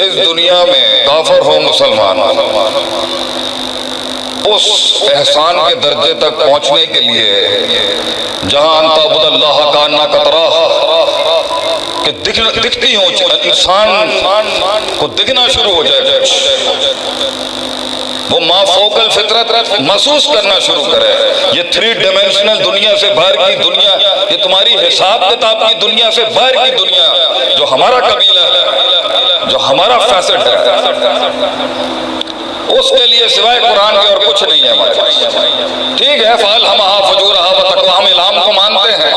اس دنیا میں کافر ہو مسلمان ہو، اس احسان کے درجے تک پہنچنے کے لیے جہاں ان تعبد اللہ کانک تراہ کہ دکھتی ہوں انسان کو دکھنا شروع ہو جائے، وہ ما فوق الفطرت محسوس کرنا شروع کرے، یہ 3 ڈائمینشنل دنیا سے باہر کی دنیا، یہ تمہاری حساب کتاب کی دنیا سے باہر کی دنیا، جو ہمارا قبیلہ ہے، جو ہمارا فیسٹ ہے، اس کے لیے سوائے قرآن کے اور کچھ نہیں ہے ہمارے پاس۔ ٹھیک ہے، فَأَلْهَمَهَا فُجُورَهَا وَتَقْوَاهَا، ہم الہام کو مانتے ہیں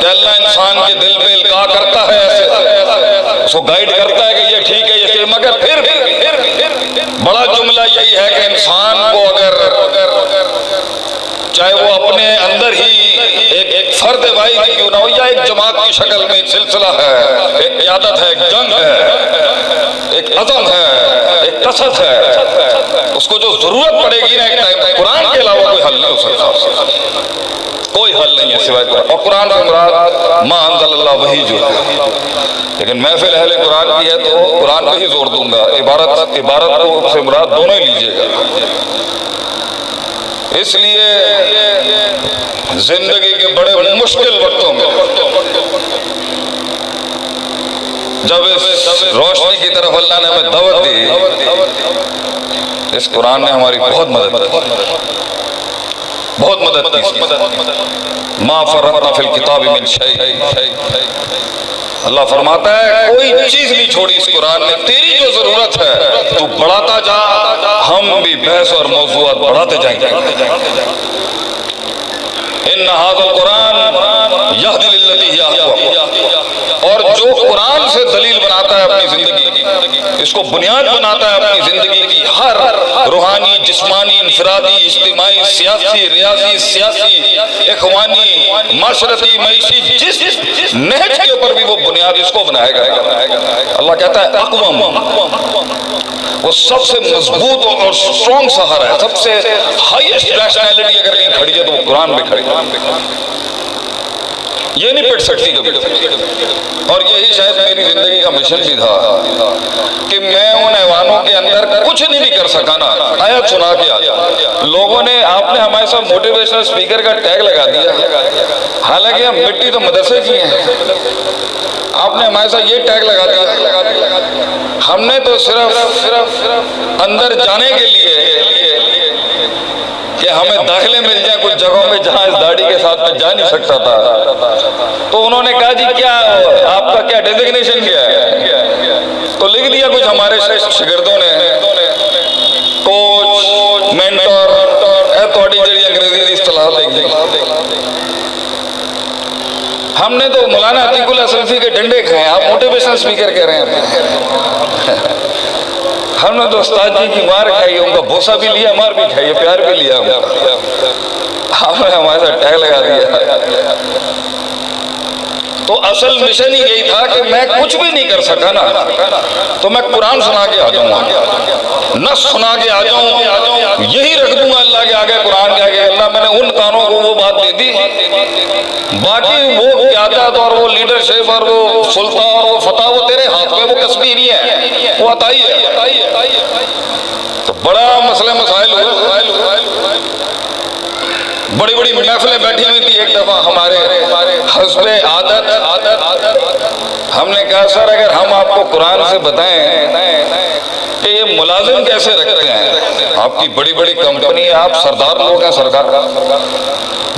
کہ اللہ انسان کے دل پہ القاء کرتا ہے، اس کو گائیڈ کرتا ہے کہ یہ ٹھیک ہے یہ، مگر پھر بڑا جملہ یہی ہے کہ انسان کو اگر چاہے وہ اپنے اندر ہی ایک فرد واحد کیوں نہ ہو یا ایک جماعت کی شکل میں ایک سلسلہ ہے، ایک قیادت ہے، ایک جنگ ہے، ایک عزم ہے، ایک قصد ہے، اس کو جو ضرورت پڑے گی نا ایک ٹائم تک، قرآن کے علاوہ کوئی حل نہیں ہو سکتا، کوئی حل نہیں ہے سوائے قرآن۔ اور قرآن سے مراد ما انزل اللہ وہی جو ہے، لیکن محفل اہل قرآن کی ہے تو قرآن پہ ہی زور دوں گا، عبارت کو سے مراد دونوں ہی لیجئے گا۔ اس لیے زندگی کے بڑے مشکل وقتوں میں جب اس روشنی کی طرف اللہ نے ہمیں دعوت دی، اس قرآن نے ہماری بہت مدد کی۔ ما فرطنا فی الکتاب من شیء، اللہ فرماتا ہے کوئی چیز نہیں چھوڑی اس قرآن نے، تیری جو ضرورت ہے تو بڑھاتا جا، ہم بھی بحث اور موضوعات بڑھاتے جائیں گے۔ ان ھذا القرآن یہدی للتی ہی اقوم، اور جو قرآن سے دلیل بناتا ہے اپنی زندگی کی، اس کو بنیاد بناتا ہے اپنی زندگی کی، ہر روحانی، جسمانی، انفرادی، اجتماعی، سیاسی، ریاضی، سیاسی، اخوانی، معاشرتی، معیشی، جس نہج کے اوپر بھی وہ بنیاد اس کو بنائے گا۔ اللہ کہتا ہے اقوم، وہ سب سے مضبوط اور سٹرونگ سہارا ہے، سب سے ہائیسٹ ریشنلٹی اگر کہیں کھڑی ہے تو وہ قرآن میں کھڑی ہے، یہ نہیں پٹ سکتی کبھی۔ اور یہی شاید میری زندگی کا مشن بھی تھا کہ میں ان ایوانوں کے اندر کچھ نہیں بھی کر سکا نا، آیت سنا کے آیا۔ لوگوں نے، آپ نے ہمارے ساتھ موٹیویشنل اسپیکر کا ٹیگ لگا دیا، حالانکہ ہم مٹی تو مدرسے کی ہیں، آپ نے ہمارے ساتھ یہ ٹیگ لگا دیا، ہم نے تو صرف اندر جانے کے لیے کہ ہمیں داخلے مل جائیں کچھ جگہوں میں جہاں اس داڑھی کے ساتھ میں جا نہیں سکتا تھا، تو انہوں نے کہا جی کیا آپ کا کیا ڈیزگنیشن کیا ہے، تو لکھ دیا کچھ ہمارے شاگردوں نے، کوچ، مینٹور، تھوڑی جڑی انگریزی کی اصطلاح دیکھی۔ ہم نے تو مولانا عتیق اللہ سلفی کے ڈنڈے کھائے، آپ موٹیویشنل اسپیکر کہہ رہے ہیں۔ ہم نے تو استاد جی کی مار کھائی، ان کا بوسہ بھی لیا، مار بھی کھائی، پیار بھی لیا، آپ نے ہمارے ساتھ ٹیگ لگا دیا۔ تو اصل مشن ہی یہی تھا کہ میں کچھ بھی نہیں کر سکا نا، تو میں قرآن سنا کے آ جاؤں گا، نص سنا کے آ جاؤں، یہی رکھ دوں گا اللہ کے آگے، قرآن کے آگے، اللہ میں نے ان کانوں کو وہ بات دے دی، باقی وہ قیادت اور وہ لیڈرشپ اور وہ سلطہ اور وہ فتح وہ تیرے ہاتھ میں، وہ کسبی نہیں ہے، وہ عطائی ہے۔ تو بڑا مسئلہ مسائل ہوئے، بڑی بڑی محفلیں بیٹھی ہوئی تھی۔ ایک دفعہ ہمارے حسب عادت ہم نے کہا سر اگر ہم آپ کو قرآن سے بتائیں کہ یہ ملازم کیسے رکھتے ہیں، آپ کی بڑی بڑی کمپنی ہے، آپ سردار لوگ ہیں، سرکار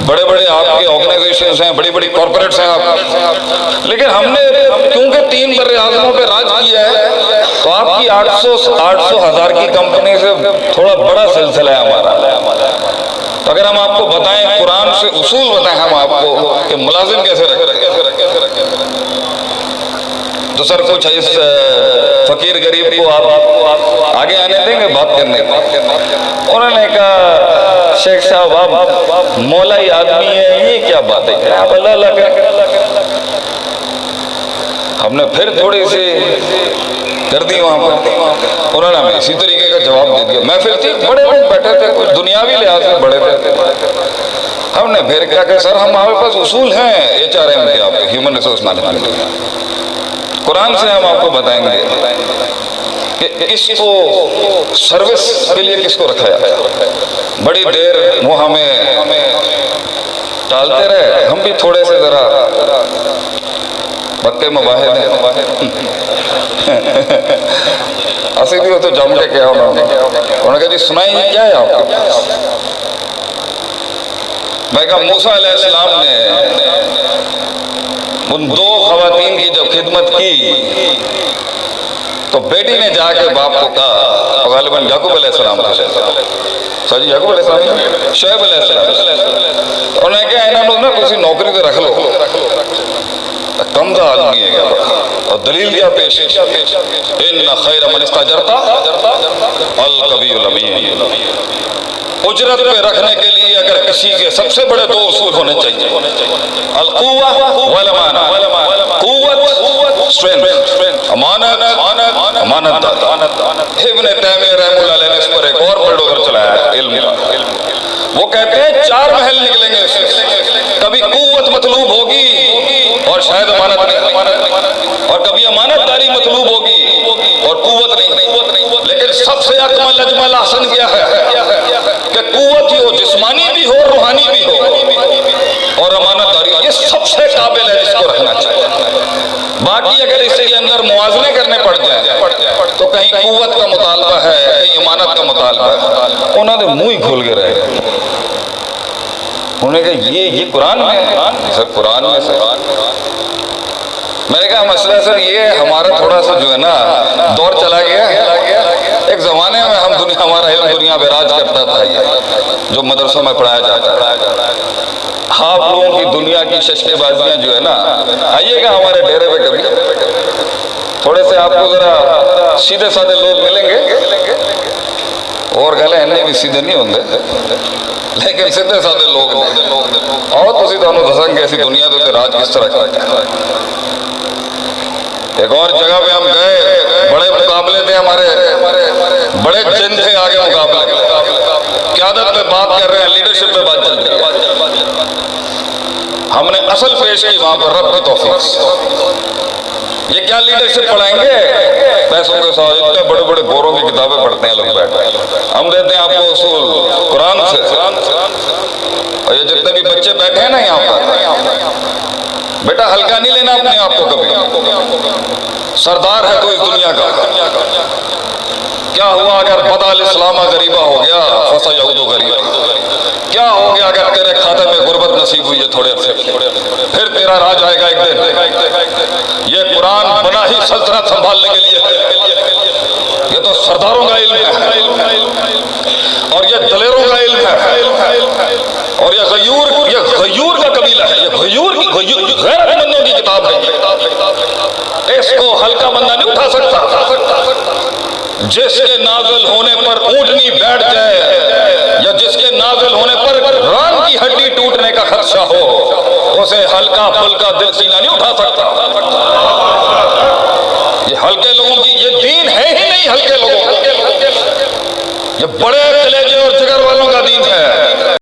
بڑے بڑے آپ کے آرگنائزیشنز ہیں، بڑی بڑی کارپوریٹس ہیں آپ، لیکن ہم نے کیونکہ 3 بر اعظموں پہ راج کیا ہے تو آپ کی 800,000 کی کمپنی سے تھوڑا بڑا سلسلہ ہے ہمارا۔ تو اگر ہم آپ کو بتائیں، قرآن سے اصول بتائیں ہم آپ کو کہ ملازم کیسے رکھتے ہیں، تو سر کچھ اس فقیر غریب کو آپ آگے آنے دیں گے بات کرنے کو؟ انہوں نے کہا شیخ صاحب آپ مولائی آدمی ہیں، یہ کیا بات ہے، آپ اللہ اللہ کریں۔ ہم نے پھر تھوڑی سی کر دی وہاں پر، انہوں نے ہمیں اسی طریقے کا جواب دے دیا۔ محفل تھی، بڑے لوگ بیٹھے تھے، کچھ دنیاوی لحاظ سے بڑے تھے۔ ہم نے پھر کہا کہ سر ہمارے پاس اصول ہیں HRM کے، آپ ہیومن ریسورس مینجمنٹ، قرآن سے ہم آپ کو بتائیں گے۔ کہ اس کو سروس کے لیے کس کو رکھا جائے. بڑی دیر وہ ہمیں ٹالتے رہے, ہم بھی تھوڑے سے ذرا بکے مباہد ہیں. اسی بھی ہو تو جم کے کیا انہوں نے کہا جی سنائیں کیا ہے آپ کے پاس. میں کہا موسیٰ علیہ السلام نے ان دو خواتین کی جب خدمت کی تو بیٹی نے جا کے باپ کو کہا, غالباً یعقوب علیہ السلام تھا جی, یعقوب علیہ السلام, شعیب علیہ السلام, انہوں نے کہا انہوں نے کسی نوکری تو رکھ لو, کم دا آدمی ہے گا. اور دلیل کیا پیش ہے, ان خیر من استاجرت القوی الامین. اجرت پہ رکھنے کے لیے اگر کسی کے سب سے بڑے دو اصول ہونے چاہیے, القوہ والامانہ. قوت اسٹرینتھ, امانت دار. ابن تیمیہ رحمہ اللہ علیہ نے اس پر ایک اور بلڈوزر چلایا ہے علم کا. وہ کہتے ہیں چار محل نکلیں گے اس سے, کبھی قوت مطلوب ہوگی اور شاید امانت نہیں, اور کبھی امانت داری مطلوب ہوگی اور قوت نہیں. لیکن سب سے اکمل اجمل احسن کیا ہے کہ قوت ہی ہو, جسمانی بھی ہو, روحانی بھی ہو, اور امانت داری, یہ سب سے قابل ہے جس کو رکھنا چاہیے. باقی اگر اس کے اندر موازنے کرنے پڑ جائیں تو کہیں قوت کا مطالبہ ہے, کہیں امانت کا مطالبہ ہے. انہوں نے منہ ہی کھول کے رہے. انہوں نے کہا یہ قرآن میں ہے. سر قرآن میں سر. میں نے کہا مسئلہ سر یہ ہمارا تھوڑا سا جو ہے نا دور چلا گیا ہے. ایک زمانے میں ہمارا علم دنیا پہ راج کرتا تھا, یہ جو مدرسوں میں پڑھایا جاتا ہے. آپ لوگوں کی دنیا کی ششکے بازیاں جو ہے نا, آئیے گا ہمارے ڈیرے پہ کبھی, تھوڑے سے آپ کو ذرا سیدھے سادھے لوگ ملیں گے, اور گلے انہیں بھی سیدھے نہیں ہوں گے لیکن سیدھے سادھے لوگ ہیں. اور تو اسی دونوں دسنگ ایسی دنیا تو راج کس طرح کرتے ہیں. ایک اور جگہ پہ ہم گئے, بڑے مقابلے تھے ہمارے, بڑے جن تھے آگے مقابلے, قیادت پہ بات کر رہے ہیں, لیڈرشپ پہ بات چل رہی ہے. ہم نے اصل پیش کی وہاں پر رب کی توفیق. یہ کیا لیڈرشپ پڑھائیں گے پیسوں کے ساتھ, اتنے بڑے بڑے گوروں کی کتابیں پڑھتے ہیں لوگ بیٹھ, ہم دیتے ہیں آپ کو اصول قرآن سے. اور یہ جتنے بھی بچے بیٹھے ہیں نا یہاں پر, بیٹا ہلکا نہیں لینا اپنے آپ کو کبھی. سردار ہے تو اس دنیا کا. کیا ہوا اگر بدل اسلام غریبہ ہو گیا, فسیعود غریبا. کیا ہو گیا اگر تیرے کھاتے میں غربت نصیب ہوئی ہے تھوڑے عرصے, پھر تیرا راج آئے گا ایک دن. یہ قرآن بنا ہی سلطنت سنبھالنے کے لیے ہے. یہ تو سرداروں کا علم ہے, اور یہ دلیروں کا علم ہے, اور یہ غیور کا قبیلہ ہے. یہ غیور غیرت مندوں کی کتاب ہے. اس کو ہلکا بندہ نہیں اٹھا سکتا. جس کے نازل ہونے پر اونٹنی بیٹھ جائے, یا جس کے نازل ہونے پر ران کی ہڈی ٹوٹنے کا خدشہ ہو, اسے ہلکا پھلکا دل سینہ نہیں اٹھا سکتا. یہ ہلکے لوگوں کی, یہ دین ہے ہی نہیں ہلکے لوگوں کا. یہ بڑے